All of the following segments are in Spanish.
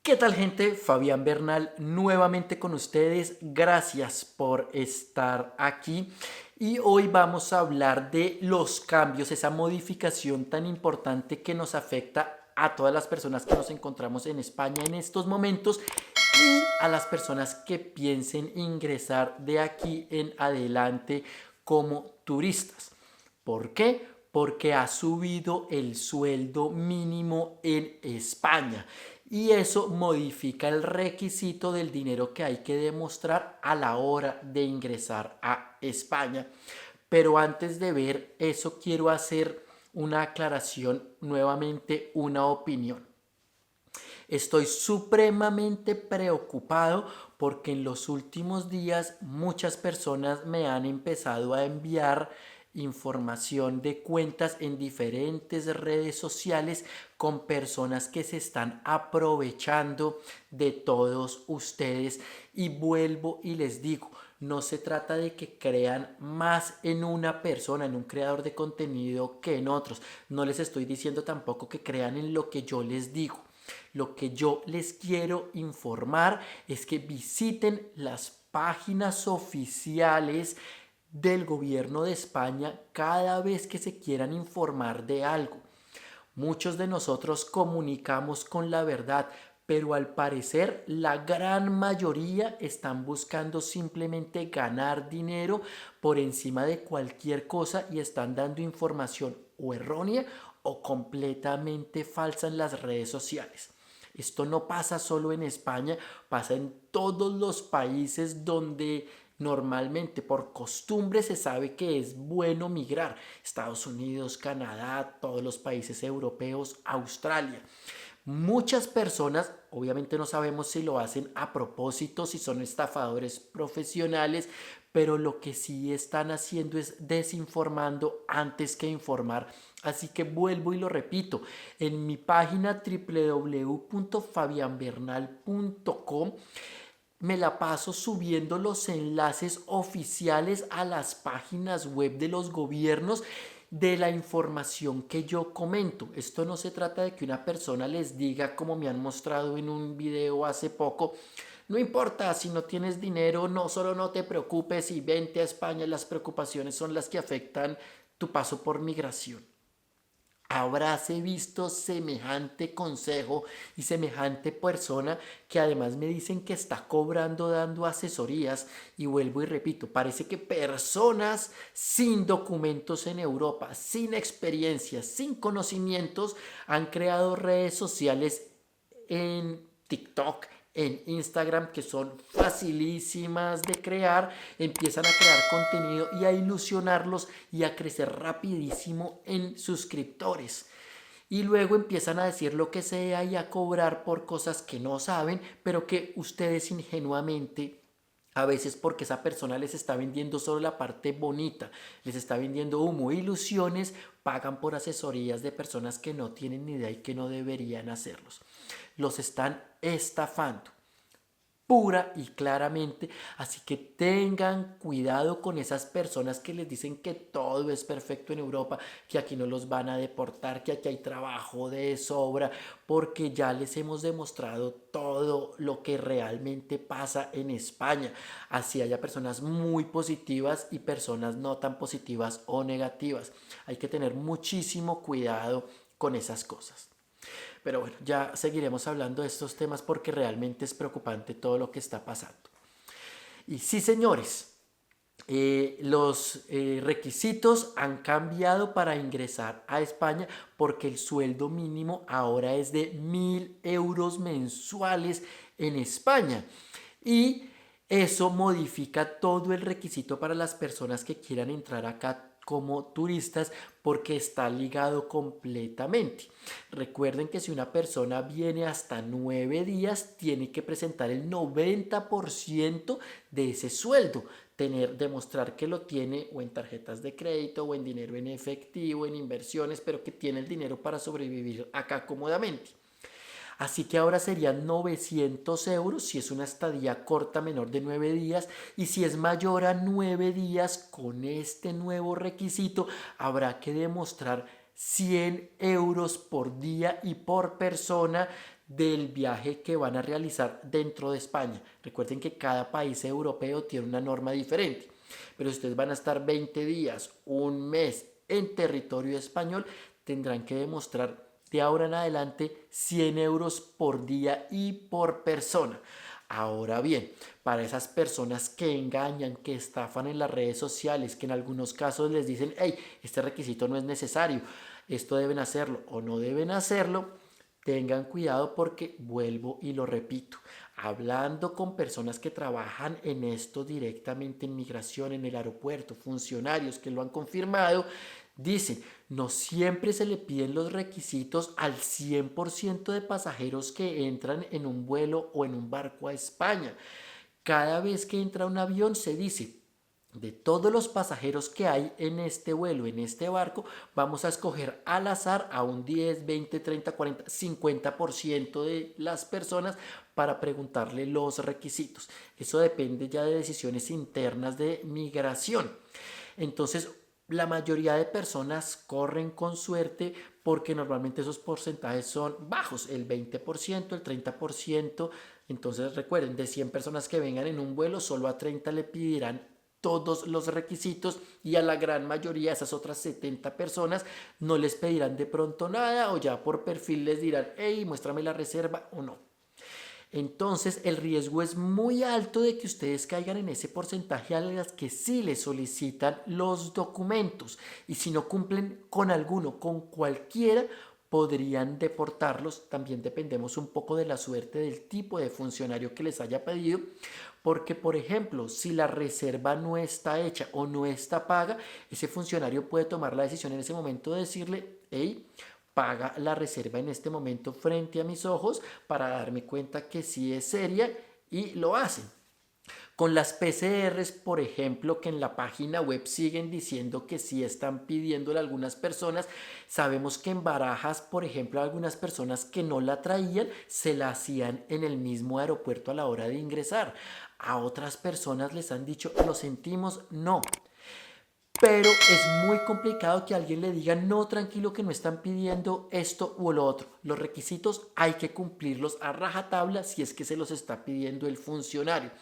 ¿Qué tal, gente? Fabián Bernal nuevamente con ustedes. Gracias por estar aquí. Y hoy vamos a hablar de los cambios, esa modificación tan importante que nos afecta a todas las personas que nos encontramos en España en estos momentos y a las personas que piensen ingresar de aquí en adelante como turistas. ¿Por qué? Porque ha subido el sueldo mínimo en España y eso modifica el requisito del dinero que hay que demostrar a la hora de ingresar a España. Pero antes de ver eso, quiero hacer una aclaración, nuevamente una opinión. Estoy supremamente preocupado porque en los últimos días muchas personas me han empezado a enviar información de cuentas en diferentes redes sociales con personas que se están aprovechando de todos ustedes, y vuelvo y les digo, no se trata de que crean más en una persona, en un creador de contenido, que en otros. No les estoy diciendo tampoco que crean en lo que yo les digo. Lo que yo les quiero informar es que visiten las páginas oficiales del gobierno de España cada vez que se quieran informar de algo. Muchos de nosotros comunicamos con la verdad, pero al parecer la gran mayoría están buscando simplemente ganar dinero por encima de cualquier cosa y están dando información o errónea o completamente falsa en las redes sociales. Esto no pasa solo en España, pasa en todos los países donde normalmente por costumbre se sabe que es bueno migrar. Estados Unidos, Canadá, todos los países europeos, Australia. Muchas personas, obviamente no sabemos si lo hacen a propósito, si son estafadores profesionales, pero lo que sí están haciendo es desinformando antes que informar. Así que vuelvo y lo repito, en mi página www.fabianbernal.com me la paso subiendo los enlaces oficiales a las páginas web de los gobiernos de la información que yo comento. Esto no se trata de que una persona les diga, como me han mostrado en un video hace poco, no importa si no tienes dinero, no, solo no te preocupes y vente a España, las preocupaciones son las que afectan tu paso por migración. Habráse visto semejante consejo y semejante persona que además me dicen que está cobrando dando asesorías, y vuelvo y repito, parece que personas sin documentos en Europa, sin experiencia, sin conocimientos, han creado redes sociales en TikTok, en Instagram, que son facilísimas de crear, empiezan a crear contenido y a ilusionarlos y a crecer rapidísimo en suscriptores. Y luego empiezan a decir lo que sea y a cobrar por cosas que no saben, pero que ustedes ingenuamente, a veces porque esa persona les está vendiendo solo la parte bonita, les está vendiendo humo, ilusiones, pagan por asesorías de personas que no tienen ni idea y que no deberían hacerlos. Los están estafando pura y claramente, así que tengan cuidado con esas personas que les dicen que todo es perfecto en Europa, que aquí no los van a deportar, que aquí hay trabajo de sobra, porque ya les hemos demostrado todo lo que realmente pasa en España. Así haya personas muy positivas y personas no tan positivas o negativas. Hay que tener muchísimo cuidado con esas cosas. Pero bueno, ya seguiremos hablando de estos temas porque realmente es preocupante todo lo que está pasando. Y sí, señores, los requisitos han cambiado para ingresar a España porque el sueldo mínimo ahora es de 1.000 euros mensuales en España. Y eso modifica todo el requisito para las personas que quieran entrar acá como turistas porque está ligado completamente. Recuerden que si una persona viene hasta 9 días, tiene que presentar el 90% de ese sueldo, demostrar que lo tiene o en tarjetas de crédito o en dinero en efectivo, en inversiones, pero que tiene el dinero para sobrevivir acá cómodamente. Así que ahora serían 900 euros si es una estadía corta menor de 9 días, y si es mayor a 9 días con este nuevo requisito habrá que demostrar 100 euros por día y por persona del viaje que van a realizar dentro de España. Recuerden que cada país europeo tiene una norma diferente, pero si ustedes van a estar 20 días, un mes en territorio español, tendrán que demostrar de ahora en adelante 100 euros por día y por persona. Ahora bien, para esas personas que engañan, que estafan en las redes sociales, que en algunos casos les dicen, hey, este requisito no es necesario, esto deben hacerlo o no deben hacerlo, tengan cuidado porque vuelvo y lo repito, hablando con personas que trabajan en esto directamente en migración, en el aeropuerto, funcionarios que lo han confirmado, dicen, no siempre se le piden los requisitos al 100% de pasajeros que entran en un vuelo o en un barco a España. Cada vez que entra un avión se dice, de todos los pasajeros que hay en este vuelo, en este barco, vamos a escoger al azar a un 10, 20, 30, 40, 50% de las personas para preguntarle los requisitos. Eso depende ya de decisiones internas de migración. Entonces, la mayoría de personas corren con suerte porque normalmente esos porcentajes son bajos, el 20%, el 30%. Entonces recuerden, de 100 personas que vengan en un vuelo, solo a 30 le pedirán todos los requisitos y a la gran mayoría, esas otras 70 personas, no les pedirán de pronto nada o ya por perfil les dirán, hey, muéstrame la reserva o no. Entonces el riesgo es muy alto de que ustedes caigan en ese porcentaje a las que sí les solicitan los documentos y si no cumplen con alguno, con cualquiera, podrían deportarlos. También dependemos un poco de la suerte del tipo de funcionario que les haya pedido, porque por ejemplo, si la reserva no está hecha o no está paga, ese funcionario puede tomar la decisión en ese momento de decirle, hey, paga la reserva en este momento frente a mis ojos para darme cuenta que sí es seria y lo hacen. Con las PCRs, por ejemplo, que en la página web siguen diciendo que sí están pidiéndole a algunas personas, sabemos que en Barajas, por ejemplo, algunas personas que no la traían se la hacían en el mismo aeropuerto a la hora de ingresar. A otras personas les han dicho, lo sentimos, no. Pero es muy complicado que alguien le diga, no, tranquilo, que no están pidiendo esto o lo otro. Los requisitos hay que cumplirlos a rajatabla si es que se los está pidiendo el funcionario.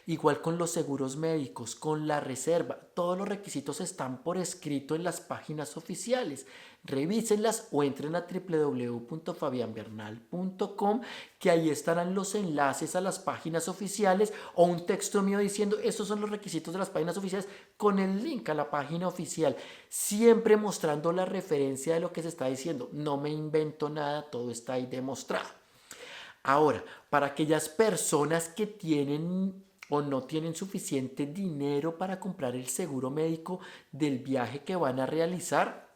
Igual con los seguros médicos, con la reserva, todos los requisitos están por escrito en las páginas oficiales. Revísenlas o entren a www.fabianbernal.com, que ahí estarán los enlaces a las páginas oficiales o un texto mío diciendo estos son los requisitos de las páginas oficiales con el link a la página oficial, siempre mostrando la referencia de lo que se está diciendo. No me invento nada, todo está ahí demostrado. Ahora, para aquellas personas que tienen o no tienen suficiente dinero para comprar el seguro médico del viaje que van a realizar,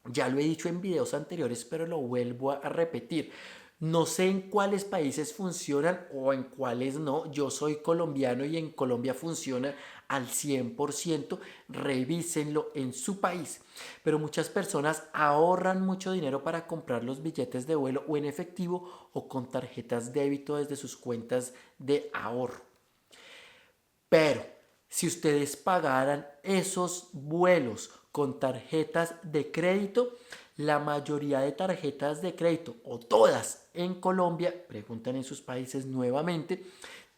ya lo he dicho en videos anteriores, pero lo vuelvo a repetir. No sé en cuáles países funcionan o en cuáles no. Yo soy colombiano y en Colombia funciona al 100%. Revísenlo en su país. Pero muchas personas ahorran mucho dinero para comprar los billetes de vuelo o en efectivo o con tarjetas débito desde sus cuentas de ahorro. Pero si ustedes pagaran esos vuelos con tarjetas de crédito, la mayoría de tarjetas de crédito o todas en Colombia, preguntan en sus países nuevamente,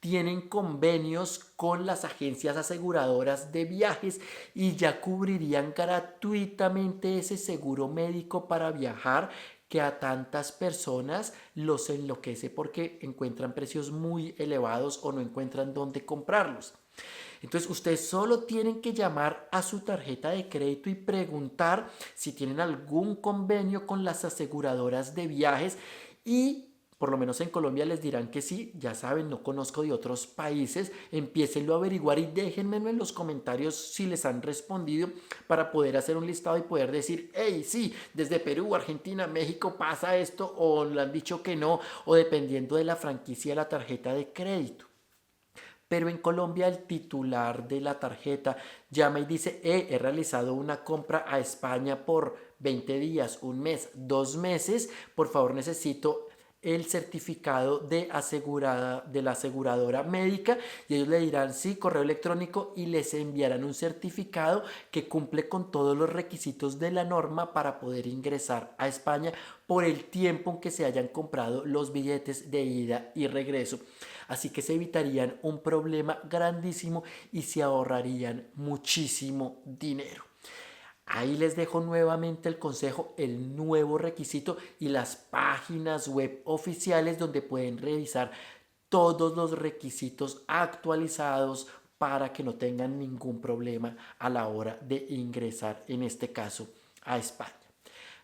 tienen convenios con las agencias aseguradoras de viajes y ya cubrirían gratuitamente ese seguro médico para viajar que a tantas personas los enloquece porque encuentran precios muy elevados o no encuentran dónde comprarlos. Entonces ustedes solo tienen que llamar a su tarjeta de crédito y preguntar si tienen algún convenio con las aseguradoras de viajes y por lo menos en Colombia les dirán que sí, ya saben, no conozco de otros países, empiecenlo a averiguar y déjenmelo en los comentarios si les han respondido para poder hacer un listado y poder decir, hey, sí, desde Perú, Argentina, México pasa esto o le han dicho que no o dependiendo de la franquicia de la tarjeta de crédito. Pero en Colombia el titular de la tarjeta llama y dice, he realizado una compra a España por 20 días, un mes, 2 meses, por favor necesito el certificado de la aseguradora médica y ellos le dirán sí, correo electrónico, y les enviarán un certificado que cumple con todos los requisitos de la norma para poder ingresar a España por el tiempo en que se hayan comprado los billetes de ida y regreso. Así que se evitarían un problema grandísimo y se ahorrarían muchísimo dinero. Ahí les dejo nuevamente el consejo, el nuevo requisito y las páginas web oficiales donde pueden revisar todos los requisitos actualizados para que no tengan ningún problema a la hora de ingresar, en este caso, a España.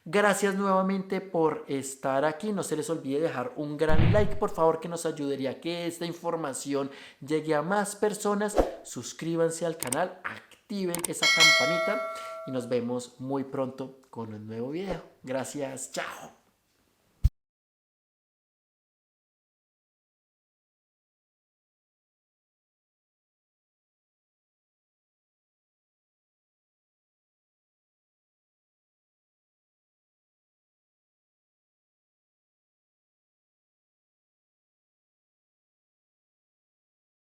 Gracias nuevamente por estar aquí. No se les olvide dejar un gran like, por favor, que nos ayudaría a que esta información llegue a más personas. Suscríbanse al canal, activen esa campanita y nos vemos muy pronto con un nuevo video. Gracias, chao.